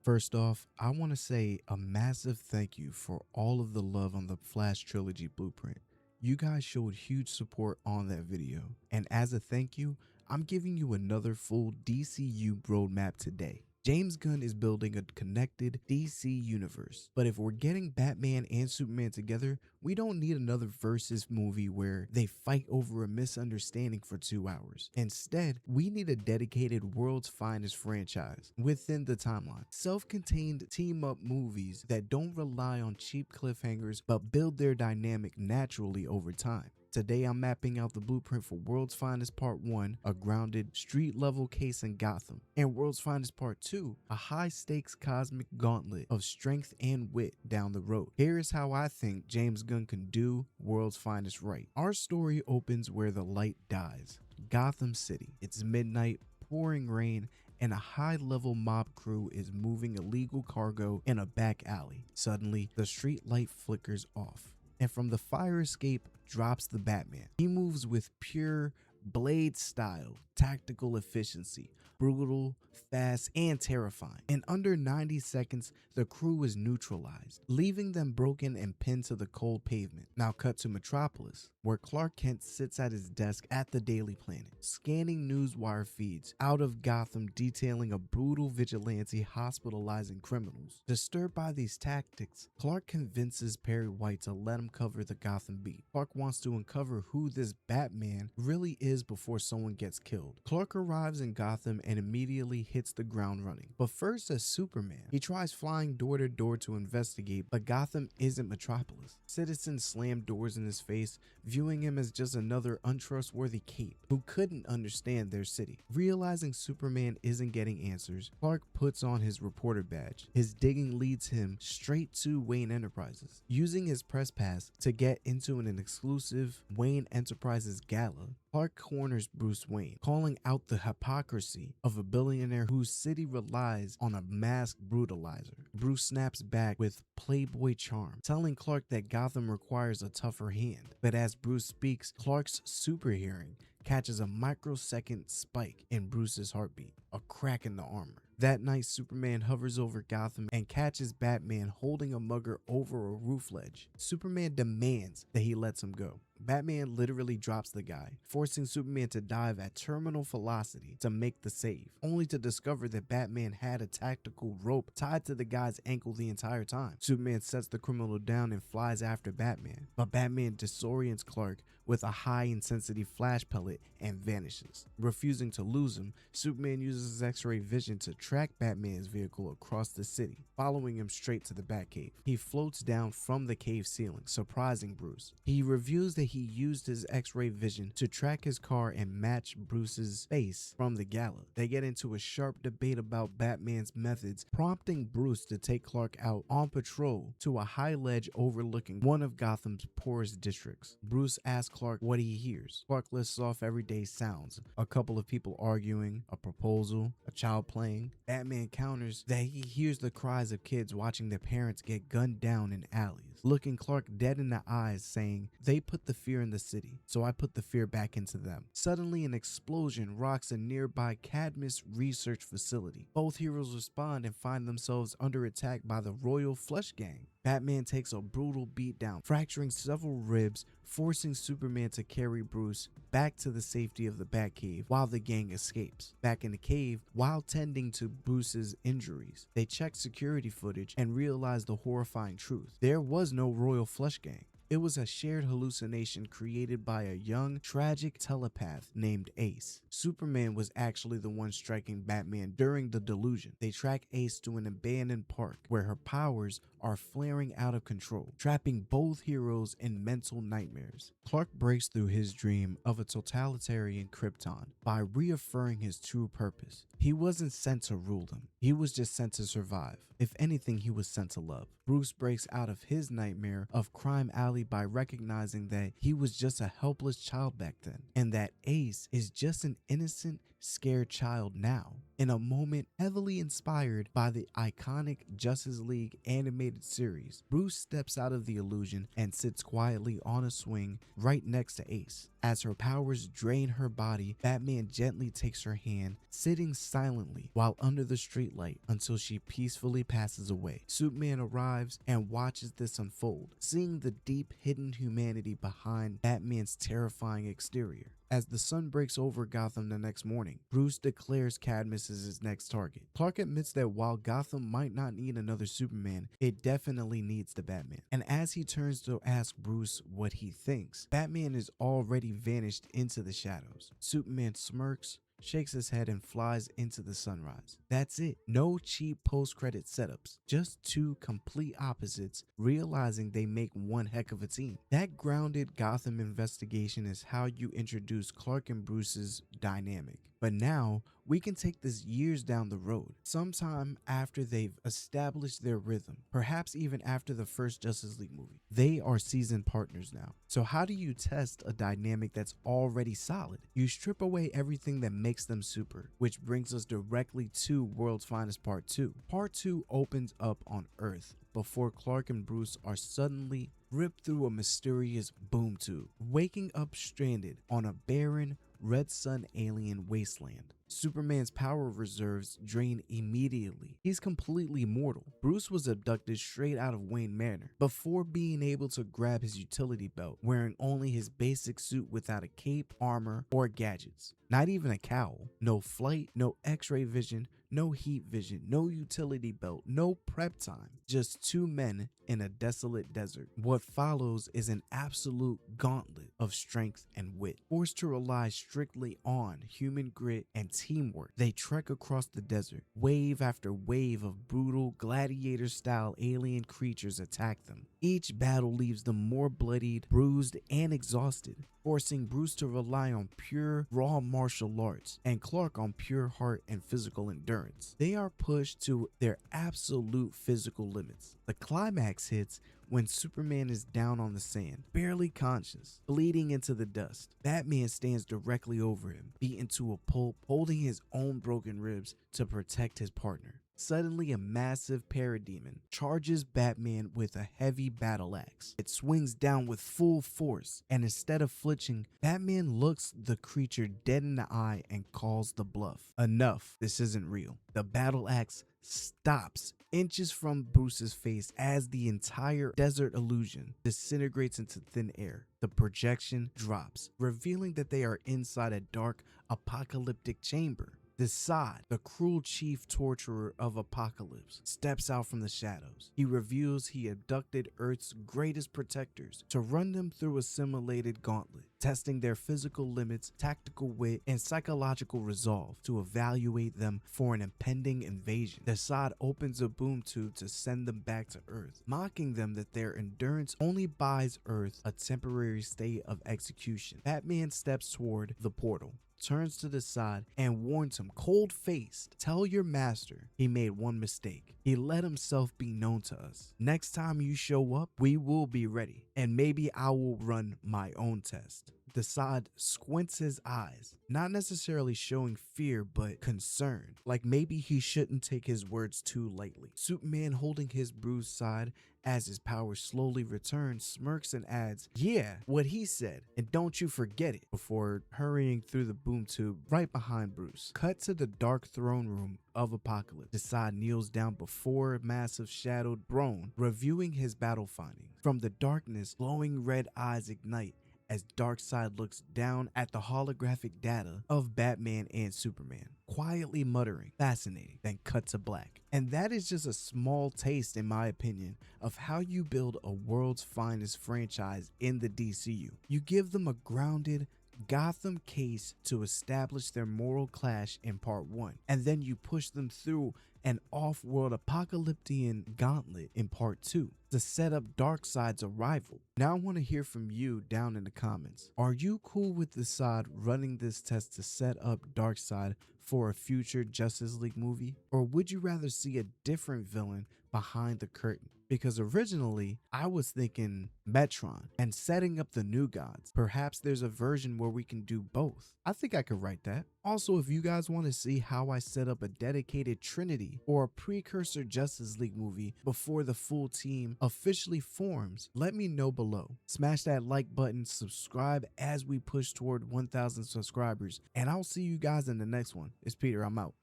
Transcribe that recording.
First off, I want to say a massive thank you for all of the love on the Flash Trilogy Blueprint. You guys showed huge support on that video, and as a thank you, I'm giving you another full DCU roadmap today. James Gunn is building a connected DC universe, but if we're getting Batman and Superman together, we don't need another versus movie where they fight over a misunderstanding for 2 hours. Instead, we need a dedicated World's Finest franchise within the timeline. Self-contained team-up movies that don't rely on cheap cliffhangers but build their dynamic naturally over time. Today I'm mapping out the blueprint for World's Finest Part 1, a grounded, street-level case in Gotham, and World's Finest Part 2, a high-stakes cosmic gauntlet of strength and wit down the road. Here is how I think James Gunn can do World's Finest right. Our story opens where the light dies. Gotham City. It's midnight, pouring rain, and a high-level mob crew is moving illegal cargo in a back alley. Suddenly, the street light flickers off, and from the fire escape drops the Batman. He moves with pure Blade style, tactical efficiency, brutal, fast, and terrifying. In under 90 seconds, the crew is neutralized, leaving them broken and pinned to the cold pavement. Now cut to Metropolis, where Clark Kent sits at his desk at the Daily Planet, scanning newswire feeds out of Gotham detailing a brutal vigilante hospitalizing criminals. Disturbed by these tactics, Clark convinces Perry White to let him cover the Gotham beat. Clark wants to uncover who this Batman really is before someone gets killed. Clark arrives in Gotham and immediately hits the ground running. But first, as Superman, he tries flying door to door to investigate, but Gotham isn't Metropolis. Citizens slam doors in his face, viewing him as just another untrustworthy cape who couldn't understand their city. Realizing Superman isn't getting answers, Clark puts on his reporter badge. His digging leads him straight to Wayne Enterprises. Using his press pass to get into an exclusive Wayne Enterprises gala, Clark corners Bruce Wayne, calling out the hypocrisy of a billionaire whose city relies on a masked brutalizer. Bruce snaps back with playboy charm, telling Clark that Gotham requires a tougher hand. But as Bruce speaks, Clark's super hearing catches a microsecond spike in Bruce's heartbeat, a crack in the armor. That night, Superman hovers over Gotham and catches Batman holding a mugger over a roof ledge. Superman demands that he lets him go. Batman literally drops the guy, forcing Superman to dive at terminal velocity to make the save, only to discover that Batman had a tactical rope tied to the guy's ankle the entire time. Superman sets the criminal down and flies after Batman, but Batman disorients Clark with a high-intensity flash pellet and vanishes. Refusing to lose him, Superman uses his X-ray vision to track Batman's vehicle across the city, following him straight to the Batcave. He floats down from the cave ceiling, surprising Bruce. He reviews that he used his X-ray vision to track his car and match Bruce's face from the gala. They get into a sharp debate about Batman's methods, prompting Bruce to take Clark out on patrol to a high ledge overlooking one of Gotham's poorest districts. Bruce asks Clark what he hears. Clark lists off everyday sounds, a couple of people arguing, a proposal, a child playing. Batman counters that he hears the cries of kids watching their parents get gunned down in alleys, looking Clark dead in the eyes, saying, "They put the fear in the city, so I put the fear back into them." Suddenly, an explosion rocks a nearby Cadmus research facility. Both heroes respond and find themselves under attack by the Royal Flush Gang. Batman takes a brutal beatdown, fracturing several ribs, forcing Superman to carry Bruce back to the safety of the Batcave while the gang escapes. Back in the cave, while tending to Bruce's injuries, they check security footage and realize the horrifying truth. There was no Royal Flush Gang. It was a shared hallucination created by a young, tragic telepath named Ace. Superman was actually the one striking Batman during the delusion. They track Ace to an abandoned park where her powers are flaring out of control, trapping both heroes in mental nightmares. Clark breaks through his dream of a totalitarian Krypton by reaffirming his true purpose. He wasn't sent to rule them. He was just sent to survive. If anything, he was sent to love. Bruce breaks out of his nightmare of Crime Alley by recognizing that he was just a helpless child back then, and that Ace is just an innocent, scared child now. In a moment heavily inspired by the iconic Justice League animated series, Bruce steps out of the illusion and sits quietly on a swing right next to Ace. As her powers drain her body, Batman gently takes her hand, sitting silently while under the streetlight until she peacefully passes away. Superman arrives and watches this unfold, seeing the deep hidden humanity behind Batman's terrifying exterior. As the sun breaks over Gotham the next morning, Bruce declares Cadmus as his next target. Clark admits that while Gotham might not need another Superman, it definitely needs the Batman. And as he turns to ask Bruce what he thinks, Batman is already vanished into the shadows. Superman smirks, shakes his head, and flies into the sunrise. That's it. No cheap post-credit setups, just two complete opposites realizing they make one heck of a team. That grounded Gotham investigation is how you introduce Clark and Bruce's dynamic. But now, we can take this years down the road, sometime after they've established their rhythm, perhaps even after the first Justice League movie. They are seasoned partners now. So how do you test a dynamic that's already solid? You strip away everything that makes them super, which brings us directly to World's Finest Part 2. Part 2 opens up on Earth before Clark and Bruce are suddenly ripped through a mysterious boom tube, waking up stranded on a barren, red sun alien wasteland. Superman's power reserves drain immediately. He's completely mortal. Bruce was abducted straight out of Wayne Manor before being able to grab his utility belt, wearing only his basic suit without a cape, armor, or gadgets. Not even a cowl. No flight, no x-ray vision, no heat vision, no utility belt, no prep time. Just two men in a desolate desert. What follows is an absolute gauntlet of strength and wit. Forced to rely strictly on human grit and teamwork, they trek across the desert. Wave after wave of brutal gladiator-style alien creatures attack them. Each battle leaves them more bloodied, bruised, and exhausted, forcing Bruce to rely on pure, raw martial arts, and Clark on pure heart and physical endurance. They are pushed to their absolute physical limits. The climax hits when Superman is down on the sand, barely conscious, bleeding into the dust. Batman stands directly over him, beaten to a pulp, holding his own broken ribs to protect his partner. Suddenly, a massive parademon charges Batman with a heavy battle axe. It swings down with full force, and instead of flinching, Batman looks the creature dead in the eye and calls the bluff. Enough, this isn't real. The battle axe stops inches from Bruce's face as the entire desert illusion disintegrates into thin air. The projection drops, revealing that they are inside a dark, apocalyptic chamber. DeSaad, the cruel chief torturer of Apokolips, steps out from the shadows. He reveals he abducted Earth's greatest protectors to run them through a simulated gauntlet, testing their physical limits, tactical wit, and psychological resolve to evaluate them for an impending invasion. DeSaad opens a boom tube to send them back to Earth, mocking them that their endurance only buys Earth a temporary state of execution. Batman steps toward the portal, turns to the side, and warns him cold-faced, "Tell your master he made one mistake. He let himself be known to us. Next time you show up, we will be ready, and maybe I will run my own test." DeSaad squints his eyes, not necessarily showing fear but concern, like maybe he shouldn't take his words too lightly. Superman, holding his bruised side as his power slowly returns, smirks and adds, "Yeah, what he said, and don't you forget it," before hurrying through the boom tube right behind Bruce. Cut to the dark throne room of Apokolips. DeSaad kneels down before a massive shadowed throne, reviewing his battle findings. From the darkness, glowing red eyes ignite as Darkseid looks down at the holographic data of Batman and Superman, quietly muttering, "Fascinating," then cut to black. And that is just a small taste, in my opinion, of how you build a world's finest franchise in the DCU. You give them a grounded Gotham case to establish their moral clash in part 1, and then you push them through an off-world apocalyptic gauntlet in part 2 to set up Darkseid's arrival. Now I want to hear from you down in the comments. Are you cool with DeSaad running this test to set up Darkseid for a future Justice League movie? Or would you rather see a different villain behind the curtain? because originally I was thinking Metron and setting up the new gods. Perhaps there's a version where we can do both. I think I could write that. Also, if you guys want to see how I set up a dedicated Trinity or a precursor Justice League movie before the full team officially forms, let me know below. Smash that like button, subscribe as we push toward 1,000 subscribers, and I'll see you guys in the next one. It's Peter, I'm out.